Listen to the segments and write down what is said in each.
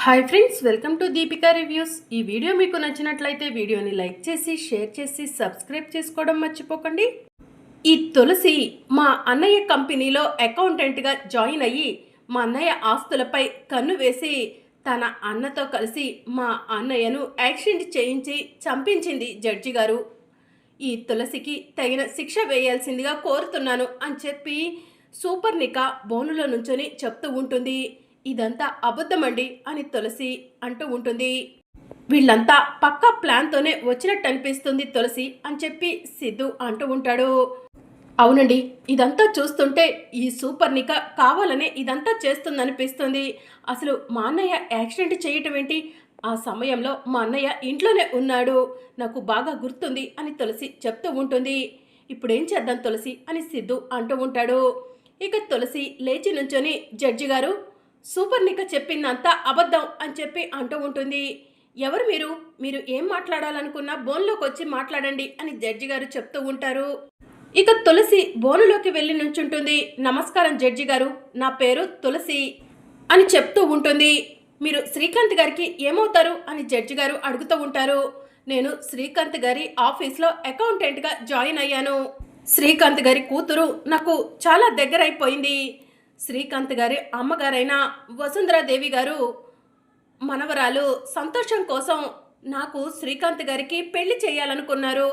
Hi friends, welcome to Deepika reviews. ఈ video మీకు నచ్చినట్లయితే వీడియోని లైక్ చేసి షేర్ చేసి సబ్స్క్రైబ్ చేసుకోవడం మర్చిపోకండి. ఈ తులసి మా అన్నయ్య కంపెనీలో అకౌంటెంట్గా జాయిన్ అయ్యి మా అన్నయ్య ఆస్తులపై కన్ను వేసి తన అన్నతో కలిసి మా అన్నయ్యను యాక్సిడెంట్ చేయించి చంపించింది జడ్జి గారు. ఈ తులసికి తగిన శిక్ష వేయాల్సిందిగా కోరుతున్నాను అని చెప్పి సూపర్ నికా బోనులో నుంచొని చెప్తూ ఉంటుంది. ఇదంతా అబద్ధమండి అని తులసి అంటూ ఉంటుంది. వీళ్ళంతా పక్కా ప్లాన్తోనే వచ్చినట్టు అనిపిస్తుంది తులసి అని చెప్పి సిద్ధు అంటూ ఉంటాడు. అవునండి, ఇదంతా చూస్తుంటే ఈ సూపర్ నిక కావాలనే ఇదంతా చేస్తుందనిపిస్తుంది. అసలు మా అన్నయ్య యాక్సిడెంట్ చేయటం ఏంటి? ఆ సమయంలో మా అన్నయ్య ఇంట్లోనే ఉన్నాడు, నాకు బాగా గుర్తుంది అని తులసి చెప్తూ ఉంటుంది. ఇప్పుడేం చేద్దాం తులసి అని సిద్ధు అంటూ ఉంటాడు. ఇక తులసి లేచి నుంచొని జడ్జి గారు, సూపర్ నిక చెప్పిందంతా అబద్ధం అని చెప్పి అంటూ ఉంటుంది. ఎవరు మీరు ఏం మాట్లాడాలనుకున్నా బోన్లోకి వచ్చి మాట్లాడండి అని జడ్జి గారు చెప్తూ ఉంటారు. ఇక తులసి బోనులోకి వెళ్ళి నుంచుంటుంది. నమస్కారం జడ్జి గారు, నా పేరు తులసి అని చెప్తూ ఉంటుంది. మీరు శ్రీకాంత్ గారికి ఏమవుతారు అని జడ్జి గారు అడుగుతూ ఉంటారు. నేను శ్రీకాంత్ గారి ఆఫీస్లో అకౌంటెంట్గా జాయిన్ అయ్యాను. శ్రీకాంత్ గారి కూతురు నాకు చాలా దగ్గరైపోయింది. శ్రీకాంత్ గారి అమ్మగారైన వసుంధరాదేవి గారు మనవరాలు సంతోషం కోసం నాకు శ్రీకాంత్ గారికి పెళ్లి చేయాలనుకున్నారు.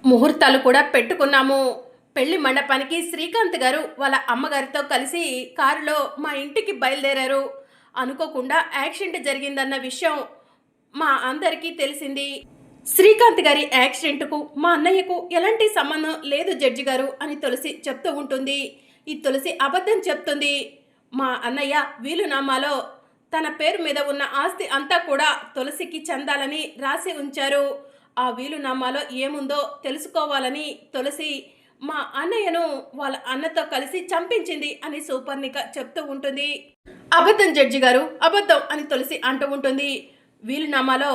ముహూర్తాలు కూడా పెట్టుకున్నాము. పెళ్లి మండపానికి శ్రీకాంత్ గారు వాళ్ళ అమ్మగారితో కలిసి కారులో మా ఇంటికి బయలుదేరారు. అనుకోకుండా యాక్సిడెంట్ జరిగిందన్న విషయం మా అందరికీ తెలిసింది. శ్రీకాంత్ గారి యాక్సిడెంట్కు మా అన్నయ్యకు ఎలాంటి సంబంధం లేదు జడ్జి గారు అని తులసి చెప్తూ ఉంటుంది. ఈ తులసి అబద్ధం చెప్తుంది. మా అన్నయ్య వీలునామాలో తన పేరు మీద ఉన్న ఆస్తి అంతా కూడా తులసికి చెందాలని రాసి ఉంచారు. ఆ వీలునామాలో ఏముందో తెలుసుకోవాలని తులసి మా అన్నయ్యను వాళ్ళ అన్నతో కలిసి చంపించింది అని సూపర్నిక చెప్తూ ఉంటుంది. అబద్ధం జడ్జి గారు, అబద్ధం అని తులసి అంటూ ఉంటుంది. వీలునామాలో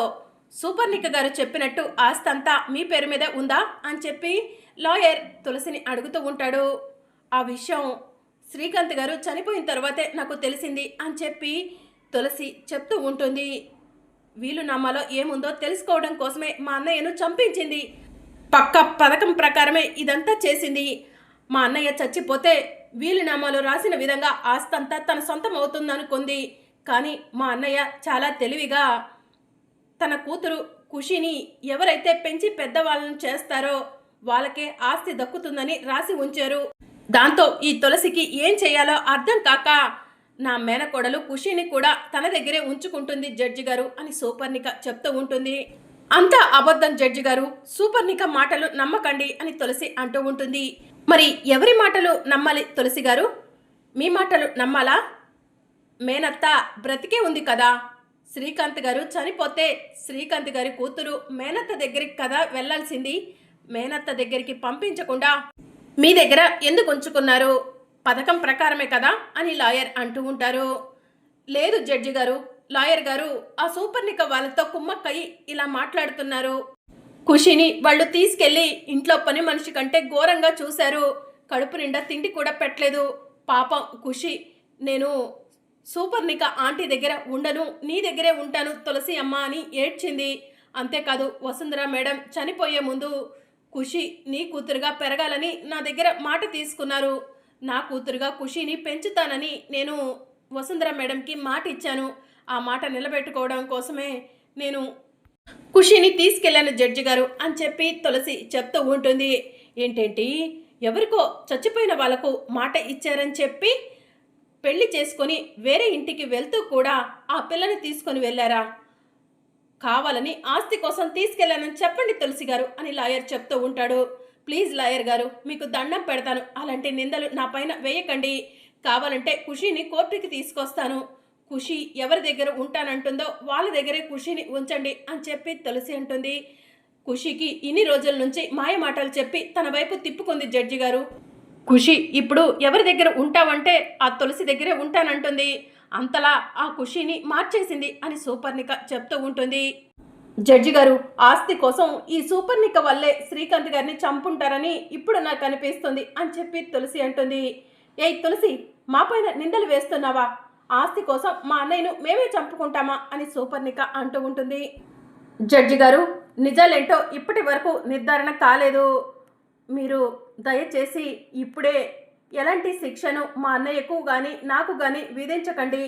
సూపర్నిక గారు చెప్పినట్టు ఆస్తి అంతా మీ పేరు మీద ఉందా అని చెప్పి లాయర్ తులసిని అడుగుతూ ఉంటాడు. ఆ విషయం శ్రీకాంత్ గారు చనిపోయిన తర్వాతే నాకు తెలిసింది అని చెప్పి తులసి చెప్తూ ఉంటుంది. వీలునామాలో ఏముందో తెలుసుకోవడం కోసమే మా అన్నయ్యను చంపించింది. పక్క పథకం ప్రకారమే ఇదంతా చేసింది. మా అన్నయ్య చచ్చిపోతే వీలునామాలో రాసిన విధంగా ఆస్తంతా తన సొంతం అవుతుందనుకుంది. కానీ మా అన్నయ్య చాలా తెలివిగా తన కూతురు ఖుషిని ఎవరైతే పెంచి పెద్దవాళ్ళను చేస్తారో వాళ్ళకే ఆస్తి దక్కుతుందని రాసి ఉంచారు. దాంతో ఈ తులసికి ఏం చేయాలో అర్థం కాక నా మేనకోడలు ఖుషిని కూడా తన దగ్గరే ఉంచుకుంటుంది జడ్జి గారు అని సూపర్నిక చెప్తూ ఉంటుంది. అంతా అబద్ధం జడ్జి గారు, సూపర్నిక మాటలు నమ్మకండి అని తులసి అంటూ ఉంటుంది. మరి ఎవరి మాటలు నమ్మాలి తులసి గారు? మీ మాటలు నమ్మాలా? మేనత్త బ్రతికే ఉంది కదా. శ్రీకాంత్ గారు చనిపోతే శ్రీకాంత్ గారి కూతురు మేనత్త దగ్గరికి కదా వెళ్లాల్సింది. మేనత్త దగ్గరికి పంపించకుండా మీ దగ్గర ఎందుకు ఉంచుకున్నారు? పథకం ప్రకారమే కదా అని లాయర్ అంటూ ఉంటారు. లేదు జడ్జి గారు, లాయర్ గారు ఆ సూపర్నిక వాళ్ళతో కుమ్మక్కయి ఇలా మాట్లాడుతున్నారు. ఖుషిని వాళ్ళు తీసుకెళ్లి ఇంట్లో పని మనిషి కంటే ఘోరంగా చూశారు. కడుపు నిండా తిండి కూడా పెట్టలేదు. పాపం ఖుషి, నేను సూపర్నిక ఆంటీ దగ్గర ఉండను, నీ దగ్గరే ఉంటాను తులసి అమ్మ అని ఏడ్చింది. అంతేకాదు వసుంధర మేడం చనిపోయే ముందు ఖుషి నీ కూతురుగా పెరగాలని నా దగ్గర మాట తీసుకున్నారు. నా కూతురుగా ఖుషిని పెంచుతానని నేను వసుంధర మేడంకి మాట ఇచ్చాను. ఆ మాట నిలబెట్టుకోవడం కోసమే నేను ఖుషిని తీసుకెళ్లాను జడ్జి గారు అని చెప్పి తులసి చెప్తూ ఉంటుంది. ఏంటేంటి, ఎవరికో చచ్చిపోయిన వాళ్ళకు మాట ఇచ్చారని చెప్పి పెళ్లి చేసుకొని వేరే ఇంటికి వెళ్తూ కూడా ఆ పిల్లని తీసుకొని వెళ్ళారా? కావాలని ఆస్తి కోసం తీసుకెళ్లానని చెప్పండి తులసి గారు అని లాయర్ చెప్తూ ఉంటాడు. ప్లీజ్ లాయర్ గారు, మీకు దండం పెడతాను, అలాంటి నిందలు నా పైన వేయకండి. కావాలంటే ఖుషిని కోర్టుకి తీసుకొస్తాను. ఖుషి ఎవరి దగ్గర ఉంటానంటుందో వాళ్ళ దగ్గరే ఖుషిని ఉంచండి అని చెప్పి తులసి అంటుంది. ఖుషికి ఇన్ని రోజుల నుంచి మాయ మాటలు చెప్పి తన వైపు తిప్పుకుంది జడ్జి గారు. ఖుషి ఇప్పుడు ఎవరి దగ్గర ఉంటావంటే ఆ తులసి దగ్గరే ఉంటానంటుంది. అంతలా ఆ ఖుషిని మార్చేసింది అని సూపర్నిక చెప్తూ ఉంటుంది. జడ్జి గారు, ఆస్తి కోసం ఈ సూపర్నిక వల్లే శ్రీకాంత్ గారిని చంపుంటారని ఇప్పుడు నాకు అనిపిస్తుంది అని చెప్పి తులసి అంటుంది. ఏయ్ తులసి, మా పైన నిందలు వేస్తున్నావా? ఆస్తి కోసం మా అన్నయ్యను మేమే చంపుకుంటామా అని సూపర్ణిక అంటూ ఉంటుంది. జడ్జి గారు, నిజాలేంటో ఇప్పటి వరకు నిర్ధారణ కాలేదు. మీరు దయచేసి ఇప్పుడే ఎలాంటి శిక్షను మా అన్నయ్యకు కానీ నాకు కానీ విధించకండి.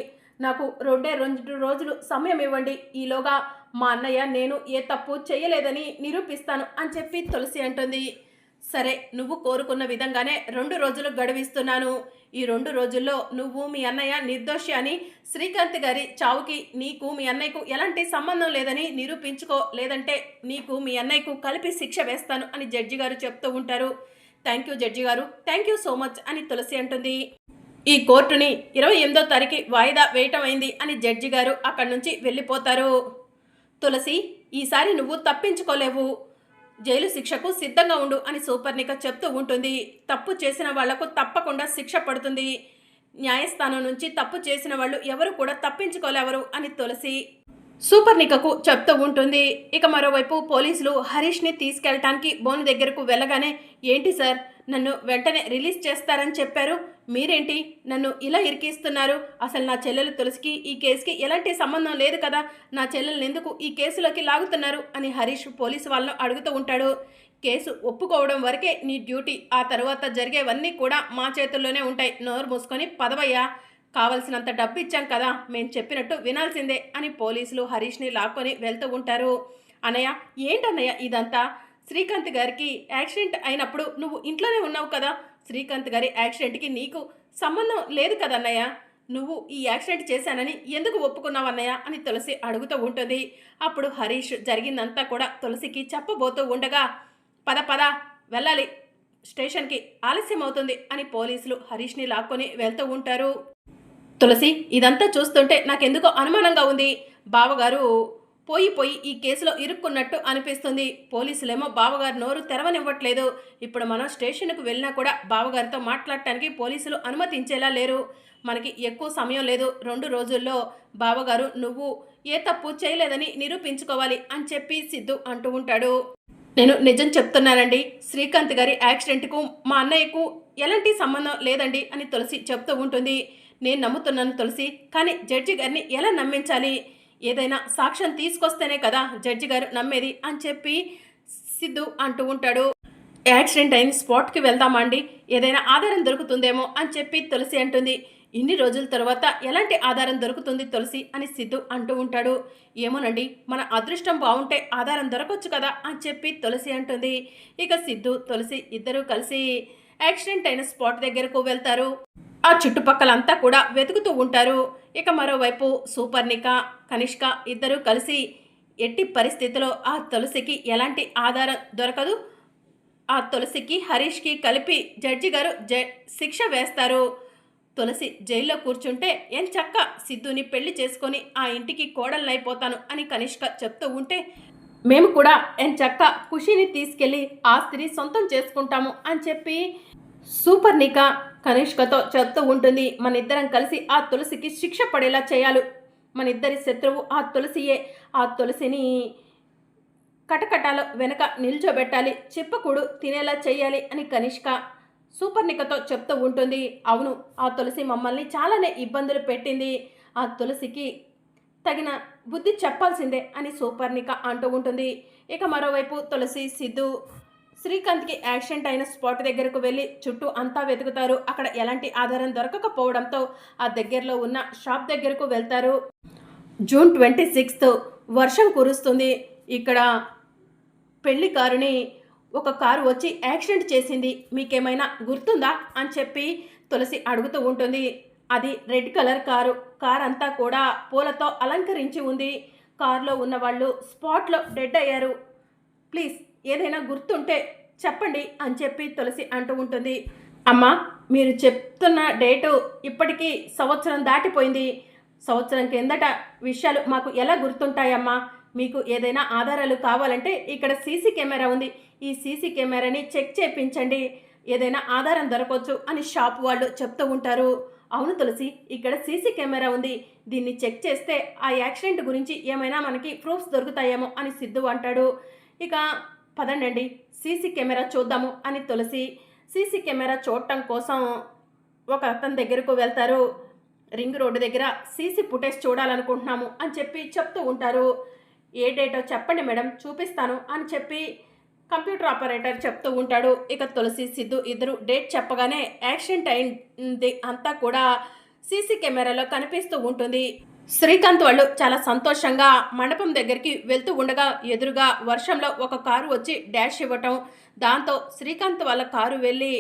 నాకు 2 రోజులు సమయం ఇవ్వండి. ఈలోగా మా అన్నయ్య నేను ఏ తప్పు చేయలేదని నిరూపిస్తాను అని చెప్పి తులసి అంటుంది. సరే, నువ్వు కోరుకున్న విధంగానే 2 రోజులు గడువిస్తున్నాను. ఈ 2 రోజుల్లో నువ్వు మీ అన్నయ్య నిర్దోషి అని శ్రీకాంత్ గారి చావుకి నీకు మీ అన్నయ్యకు ఎలాంటి సంబంధం లేదని నిరూపించుకో, లేదంటే నీకు మీ అన్నయ్యకు కలిపి శిక్ష వేస్తాను అని జడ్జి గారు చెప్తూ ఉంటారు. థ్యాంక్ యూ జడ్జి గారు, థ్యాంక్ యూ సో మచ్ అని తులసి అంటుంది. ఈ కోర్టుని 28వ తారీఖు వాయిదా వేయటం అయింది అని జడ్జి గారు అక్కడి నుంచి వెళ్ళిపోతారు. తులసి, ఈసారి నువ్వు తప్పించుకోలేవు. జైలు శిక్షకు సిద్ధంగా ఉండు అని సూపర్ణిక చెప్తూ ఉంటుంది. తప్పు చేసిన వాళ్లకు తప్పకుండా శిక్ష పడుతుంది. న్యాయస్థానం నుంచి తప్పు చేసిన వాళ్ళు ఎవరు కూడా తప్పించుకోలేవరు అని తులసి సూపర్ణికకు చెప్తూ ఉంటుంది. ఇక మరోవైపు పోలీసులు హరీష్ని తీసుకెళ్ళటానికి బోను దగ్గరకు వెళ్ళగానే, ఏంటి సార్, నన్ను వెంటనే రిలీజ్ చేస్తారని చెప్పారు, మీరేంటి నన్ను ఇలా ఇరికిస్తున్నారు? అసలు నా చెల్లెలు తులసికి ఈ కేసుకి ఎలాంటి సంబంధం లేదు కదా, నా చెల్లెల్ని ఎందుకు ఈ కేసులోకి లాగుతున్నారు అని హరీష్ పోలీసు వాళ్ళను అడుగుతూ ఉంటాడు. కేసు ఒప్పుకోవడం వరకే నీ డ్యూటీ, ఆ తర్వాత జరిగేవన్నీ కూడా మా చేతుల్లోనే ఉంటాయి. నోరు మూసుకొని పదవయ్యా, కావలసినంత డబ్బు ఇచ్చాం కదా, మేము చెప్పినట్టు వినాల్సిందే అని పోలీసులు హరీష్ని లాక్కొని వెళ్తూ ఉంటారు. అన్నయ్య, ఏంటన్నయ్య ఇదంతా? శ్రీకాంత్ గారికి యాక్సిడెంట్ అయినప్పుడు నువ్వు ఇంట్లోనే ఉన్నావు కదా, శ్రీకాంత్ గారి యాక్సిడెంట్కి నీకు సంబంధం లేదు కదన్నయ్య, నువ్వు ఈ యాక్సిడెంట్ చేశానని ఎందుకు ఒప్పుకున్నావు అన్నయ్య అని తులసి అడుగుతూ ఉంటుంది. అప్పుడు హరీష్ జరిగిందంతా కూడా తులసికి చెప్పబోతూ ఉండగా, పద పద వెళ్ళాలి స్టేషన్కి, ఆలస్యం అవుతుంది అని పోలీసులు హరీష్ని లాక్కొని వెళ్తూ ఉంటారు. తులసి, ఇదంతా చూస్తుంటే నాకెందుకో అనుమానంగా ఉంది. బావగారు పోయి ఈ కేసులో ఇరుక్కున్నట్టు అనిపిస్తుంది. పోలీసులేమో బావగారు నోరు తెరవనివ్వట్లేదు. ఇప్పుడు మనం స్టేషన్కు వెళ్ళినా కూడా బావగారితో మాట్లాడటానికి పోలీసులు అనుమతించేలా లేరు. మనకి ఎక్కువ సమయం లేదు. 2 రోజుల్లో బావగారు నువ్వు ఏ తప్పు చేయలేదని నిరూపించుకోవాలి అని చెప్పి సిద్ధు అంటూ ఉంటాడు. నేను నిజం చెప్తున్నానండి, శ్రీకాంత్ గారి యాక్సిడెంట్కు మా అన్నయ్యకు ఎలాంటి సంబంధం లేదండి అని తులసి చెప్తూ ఉంటుంది. నేను నమ్ముతున్నాను తులసి, కానీ జడ్జి గారిని ఎలా నమ్మించాలి? ఏదైనా సాక్ష్యం తీసుకొస్తేనే కదా జడ్జి గారు నమ్మేది అని చెప్పి సిద్ధు అంటూ ఉంటాడు. యాక్సిడెంట్ అయిన స్పాట్కి వెళ్దామా అండి, ఏదైనా ఆధారం దొరుకుతుందేమో అని చెప్పి తులసి అంటుంది. ఇన్ని రోజుల తర్వాత ఎలాంటి ఆధారం దొరుకుతుంది తులసి అని సిద్ధు అంటూ ఉంటాడు. ఏమోనండి, మన అదృష్టం బాగుంటే ఆధారం దొరకొచ్చు కదా అని చెప్పి తులసి అంటుంది. ఇక సిద్ధు తులసి ఇద్దరూ కలిసి యాక్సిడెంట్ అయిన స్పాట్ దగ్గరకు వెళ్తారు. ఆ చుట్టుపక్కలంతా కూడా వెతుకుతూ ఉంటారు. ఇక మరోవైపు సూపర్ణిక, కనిష్క ఇద్దరూ కలిసి ఎట్టి పరిస్థితిలో ఆ తులసికి ఎలాంటి ఆధారం దొరకదు, ఆ తులసికి హరీష్కి కలిపి జడ్జి గారు శిక్ష వేస్తారు. తులసి జైల్లో కూర్చుంటే ఎంచక్క సిద్ధుని పెళ్లి చేసుకొని ఆ ఇంటికి కోడలనైపోతాను అని కనిష్క చెప్తూ ఉంటే, మేము కూడా ఎంచక్క ఖుషిని తీసుకెళ్ళి ఆస్తిని సొంతం చేసుకుంటాము అని చెప్పి సూపర్ణిక కనిష్కతో చెప్తూ ఉంటుంది. మన ఇద్దరం కలిసి ఆ తులసికి శిక్ష పడేలా చేయాలి. మన ఇద్దరి శత్రువు ఆ తులసియే. ఆ తులసిని కటకటాల వెనక నిల్చోబెట్టాలి, చిప్పకూడు తినేలా చేయాలి అని కనిష్క సూపర్ణికతో చెప్తూ ఉంటుంది. అవును, ఆ తులసి మమ్మల్ని చాలానే ఇబ్బందులు పెట్టింది, ఆ తులసికి తగిన బుద్ధి చెప్పాల్సిందే అని సూపర్ణిక అంటూ ఉంటుంది. ఇక మరోవైపు తులసి, సిద్ధు శ్రీకాంత్కి యాక్సిడెంట్ అయిన స్పాట్ దగ్గరకు వెళ్ళి చుట్టూ అంతా వెతుకుతారు. అక్కడ ఎలాంటి ఆధారం దొరకకపోవడంతో ఆ దగ్గరలో ఉన్న షాప్ దగ్గరకు వెళ్తారు. జూన్ 26 వర్షం కురుస్తుంది. ఇక్కడ పెళ్లి కారుని ఒక కారు వచ్చి యాక్సిడెంట్ చేసింది, మీకేమైనా గుర్తుందా అని చెప్పి తులసి అడుగుతూ ఉంటుంది. అది రెడ్ కలర్ కారు, కార్ అంతా కూడా పూలతో అలంకరించి ఉంది. కారులో ఉన్న వాళ్ళు స్పాట్లో డెడ్ అయ్యారు, ప్లీజ్ ఏదైనా గుర్తుంటే చెప్పండి అని చెప్పి తులసి అంటూ ఉంటుంది. అమ్మా, మీరు చెప్తున్న డేటు ఇప్పటికీ సంవత్సరం దాటిపోయింది. సంవత్సరం కిందట విషయాలు మాకు ఎలా గుర్తుంటాయమ్మా? మీకు ఏదైనా ఆధారాలు కావాలంటే ఇక్కడ సీసీ కెమెరా ఉంది, ఈ సీసీ కెమెరాని చెక్ చేయించండి, ఏదైనా ఆధారం దొరకవచ్చు అని షాప్ వాళ్ళు చెప్తూ ఉంటారు. అవును తులసి, ఇక్కడ సీసీ కెమెరా ఉంది, దీన్ని చెక్ చేస్తే ఆ యాక్సిడెంట్ గురించి ఏమైనా మనకి ప్రూఫ్స్ దొరుకుతాయేమో అని సిద్ధు అంటాడు. ఇక పదండి సీసీ కెమెరా చూద్దాము అని తులసి సీసీ కెమెరా చూడటం కోసం ఒక అతని దగ్గరకు వెళ్తారు. రింగ్ రోడ్డు దగ్గర సీసీ ఫుటేజ్ చూడాలనుకుంటున్నాము అని చెప్పి చెప్తూ ఉంటారు. ఏ డేటో చెప్పండి మేడం చూపిస్తాను అని చెప్పి కంప్యూటర్ ఆపరేటర్ చెప్తూ ఉంటాడు. ఇక తులసి సిద్ధు ఇద్దరు డేట్ చెప్పగానే యాక్సిడెంట్ అయింది అంతా కూడా సీసీ కెమెరాలో కనిపిస్తూ ఉంటుంది. శ్రీకాంత్ వాళ్ళు చాలా సంతోషంగా మండపం దగ్గరికి వెళ్తూ ఉండగా ఎదురుగా వర్షంలో ఒక కారు వచ్చి డాష్ ఇవ్వటం, దాంతో శ్రీకాంత్ వాళ్ళ కారు వెళ్ళి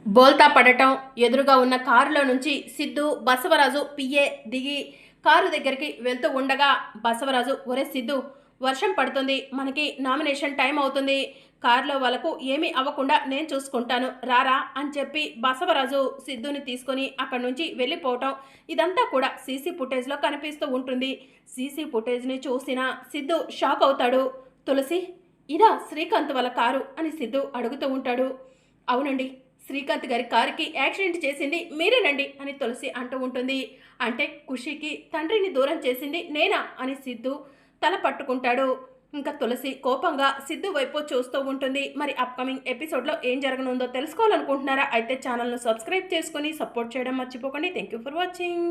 బోల్తా పడటం, ఎదురుగా ఉన్న కారులో నుంచి సిద్ధు బసవరాజు పిఏ దిగి కారు దగ్గరికి వెళ్తూ ఉండగా బసవరాజు, ఒరే సిద్ధు వర్షం పడుతుంది, మనకి నామినేషన్ టైం అవుతుంది, కారులో వాళ్ళకు ఏమీ అవ్వకుండా నేను చూసుకుంటాను రారా అని చెప్పి బసవరాజు సిద్ధుని తీసుకొని అక్కడి నుంచి వెళ్ళిపోవటం ఇదంతా కూడా సీసీ ఫుటేజ్లో కనిపిస్తూ ఉంటుంది. సీసీ ఫుటేజ్ని చూసిన సిద్ధు షాక్ అవుతాడు. తులసి ఇదా శ్రీకాంత్ వాళ్ళ కారు అని సిద్ధు అడుగుతూ ఉంటాడు. అవునండి, శ్రీకాంత్ గారి కారుకి యాక్సిడెంట్ చేసింది మీరేనండి అని తులసి అంటూ ఉంటుంది. అంటే ఖుషికి తండ్రిని దూరం చేసింది నేనా అని సిద్ధు తల పట్టుకుంటాడు. ఇంకా తులసి కోపంగా సిద్ధు వైపు చూస్తూ ఉంటుంది. మరి అప్కమింగ్ ఎపిసోడ్లో ఏం జరగనుందో తెలుసుకోవాలనుకుంటున్నారా? అయితే ఛానల్ను సబ్స్క్రైబ్ చేసుకొని సపోర్ట్ చేయడం మర్చిపోకండి. Thank you for watching.